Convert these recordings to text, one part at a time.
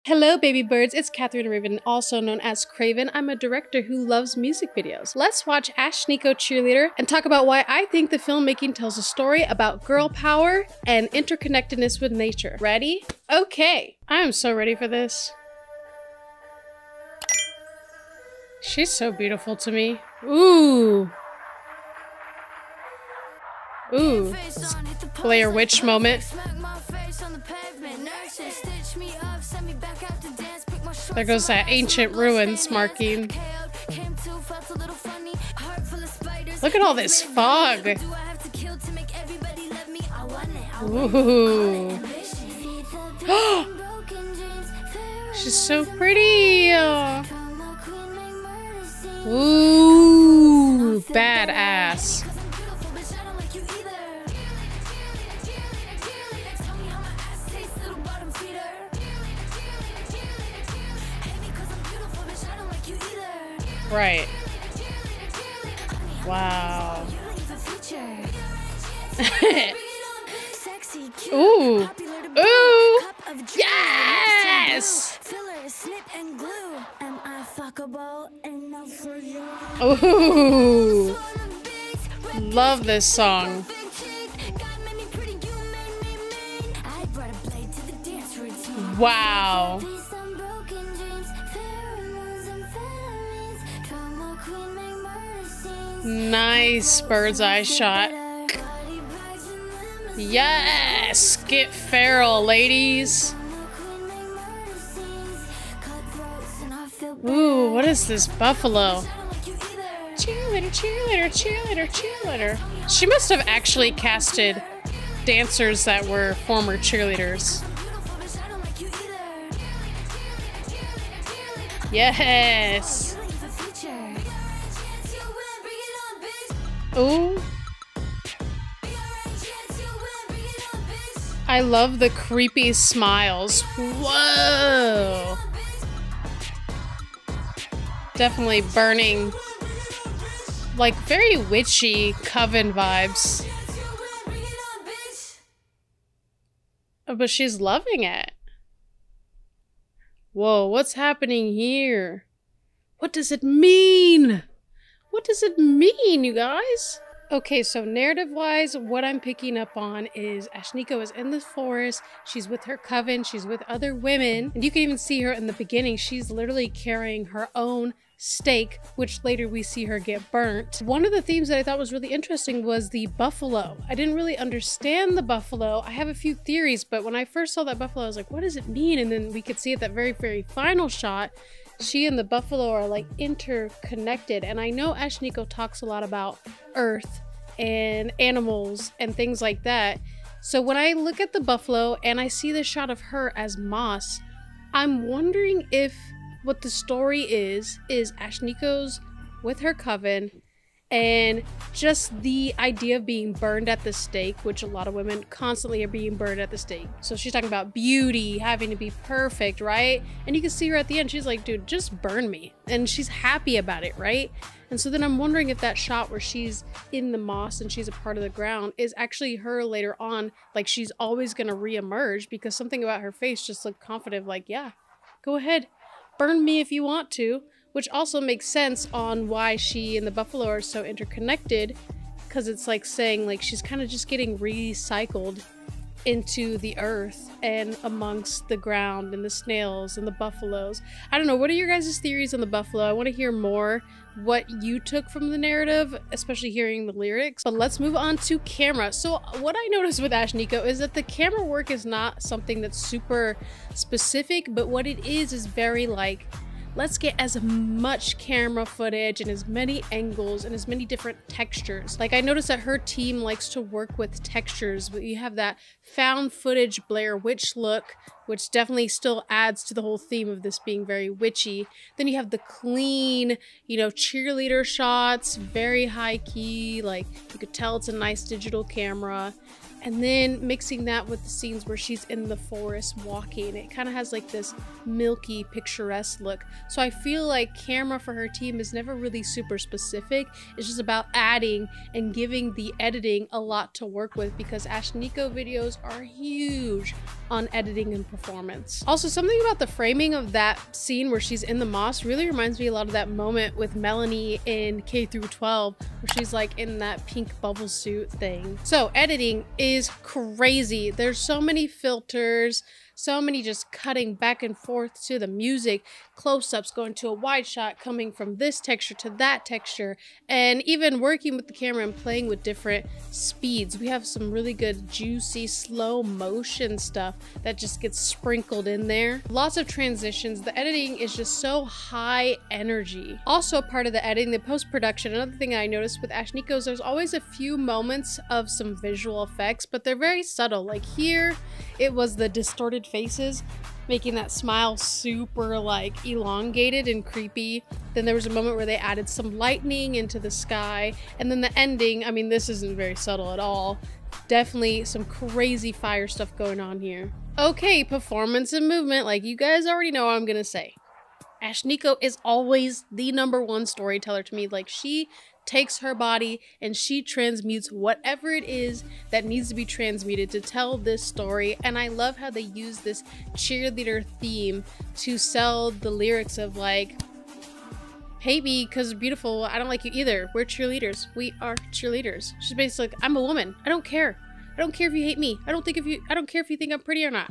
Hello baby birds, it's Catherine Raven, also known as Craven. I'm a director who loves music videos. Let's watch Ashnikko Cheerleader and talk about why I think the filmmaking tells a story about girl power and interconnectedness with nature. Ready? Okay, I'm so ready for this. She's so beautiful to me. Ooh. Ooh. Blair Witch moment. There goes that ancient ruins marking. Look at all this fog. Ooh. She's so pretty. Ooh, badass. Right. Wow. Ooh. Ooh. Yes. Ooh. Love this song. Wow. Nice bird's eye shot. Yes! Get feral, ladies. Ooh, what is this buffalo? Cheerleader, cheerleader, cheerleader, cheerleader. She must have actually casted dancers that were former cheerleaders. Yes! Ooh. I love the creepy smiles. Whoa. Definitely burning, like very witchy coven vibes. Oh, but she's loving it. Whoa, what's happening here? What does it mean? What does it mean, you guys? Okay, so narrative-wise, what I'm picking up on is Ashnikko is in the forest. She's with her coven. She's with other women. And you can even see her in the beginning. She's literally carrying her own stake, which later we see her get burnt. One of the themes that I thought was really interesting was the buffalo. I didn't really understand the buffalo. I have a few theories, but when I first saw that buffalo, I was like, what does it mean? And then we could see at that very, very final shot, she and the buffalo are like interconnected. And I know Ashnikko talks a lot about earth and animals and things like that. So when I look at the buffalo and I see the shot of her as moss, I'm wondering if what the story is Ashnikko's with her coven and just the idea of being burned at the stake, which a lot of women constantly are being burned at the stake. So she's talking about beauty, having to be perfect, right? And you can see her at the end, she's like, dude, just burn me. And she's happy about it, right? And so then I'm wondering if that shot where she's in the moss and she's a part of the ground is actually her later on, like she's always gonna re-emerge because something about her face just looked confident, like, yeah, go ahead, burn me if you want to. Which also makes sense on why she and the buffalo are so interconnected, because it's like saying like she's kind of just getting recycled into the earth and amongst the ground and the snails and the buffaloes. I don't know, what are your guys' theories on the buffalo? I want to hear more what you took from the narrative, especially hearing the lyrics. But let's move on to camera. So what I noticed with Ashnikko is that the camera work is not something that's super specific, but what it is very like, let's get as much camera footage and as many angles and as many different textures. Like I noticed that her team likes to work with textures, but you have that found footage Blair Witch look, which definitely still adds to the whole theme of this being very witchy. Then you have the clean, you know, cheerleader shots, very high key, like you could tell it's a nice digital camera. And then mixing that with the scenes where she's in the forest walking, it kind of has like this milky, picturesque look. So I feel like camera for her team is never really super specific. It's just about adding and giving the editing a lot to work with, because Ashnikko videos are huge. on editing and performance. Also, something about the framing of that scene where she's in the mosque really reminds me a lot of that moment with Melanie in K through 12 where she's like in that pink bubble suit thing. So editing is crazy. There's so many filters, so many just cutting back and forth to the music, close-ups going to a wide shot, coming from this texture to that texture, and even working with the camera and playing with different speeds. We have some really good juicy slow motion stuff that just gets sprinkled in there. Lots of transitions. The editing is just so high energy. Also part of the editing, the post-production, another thing I noticed with Ashnikko is there's always a few moments of some visual effects, but they're very subtle. Like here, it was the distorted faces making that smile super like elongated and creepy. Then there was a moment where they added some lightning into the sky, and then the ending, I mean, this isn't very subtle at all. Definitely some crazy fire stuff going on here. Okay, performance and movement, like you guys already know what I'm gonna say. Ashnikko is always the #1 storyteller to me. Like, she takes her body and she transmutes whatever it is that needs to be transmuted to tell this story. And I love how they use this cheerleader theme to sell the lyrics of like, hate me because you're beautiful, I don't like you either, we're cheerleaders, we are cheerleaders. She's basically like, I'm a woman, I don't care if you hate me, I don't care if you think I'm pretty or not.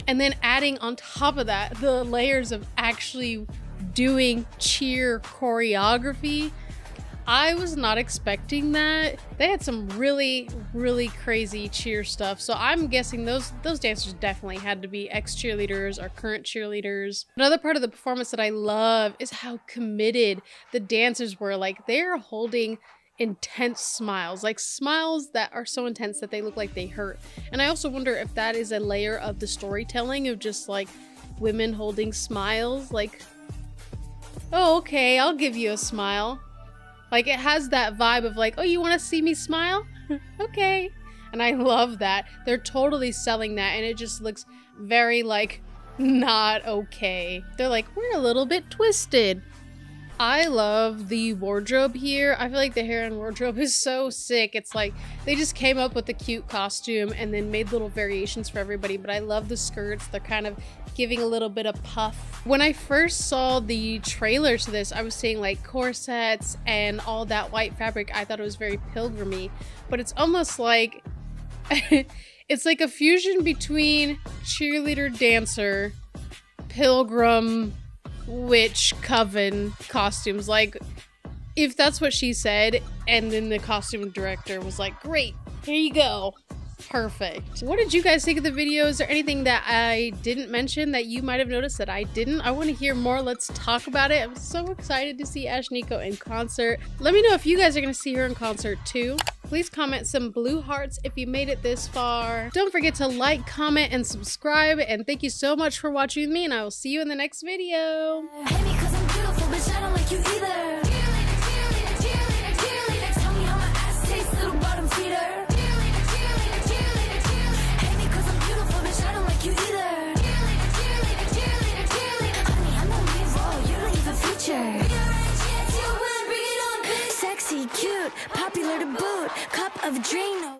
And then adding on top of that the layers of actually doing cheer choreography. I was not expecting that. They had some really, really crazy cheer stuff. So I'm guessing those dancers definitely had to be ex-cheerleaders or current cheerleaders. Another part of the performance that I love is how committed the dancers were. Like, they're holding intense smiles, like smiles that are so intense that they look like they hurt. And I also wonder if that is a layer of the storytelling of just like women holding smiles. Like, oh, okay, I'll give you a smile. Like, it has that vibe of like, oh, you want to see me smile? Okay. And I love that. They're totally selling that, and it just looks very like not okay. They're like, we're a little bit twisted. I love the wardrobe here. I feel like the hair and wardrobe is so sick. It's like they just came up with a cute costume and then made little variations for everybody. But I love the skirts. They're kind of giving a little bit of puff. When I first saw the trailer to this, I was seeing like corsets and all that white fabric. I thought it was very pilgrimy, but it's almost like it's like a fusion between cheerleader, dancer, pilgrim, witch, coven costumes. Like, if that's what she said, and then the costume director was like, great, here you go, perfect. What did you guys think of the video? Is there anything that I didn't mention that you might have noticed that I didn't? I want to hear more. Let's talk about it. I'm so excited to see Ashnikko in concert. Let me know if you guys are going to see her in concert too. Please comment some blue hearts if you made it this far. Don't forget to like, comment, and subscribe. And thank you so much for watching with me, and I will see you in the next video. Hate me 'cause I'm beautiful, bitch, I don't like you either. Tell me how my ass tastes, little bottom feeder. Hate me 'cause I'm beautiful, bitch, I don't like you either. Honey, I'm no evil, you don't even feature. Sexy, cute, popular to boot, cup of Drano.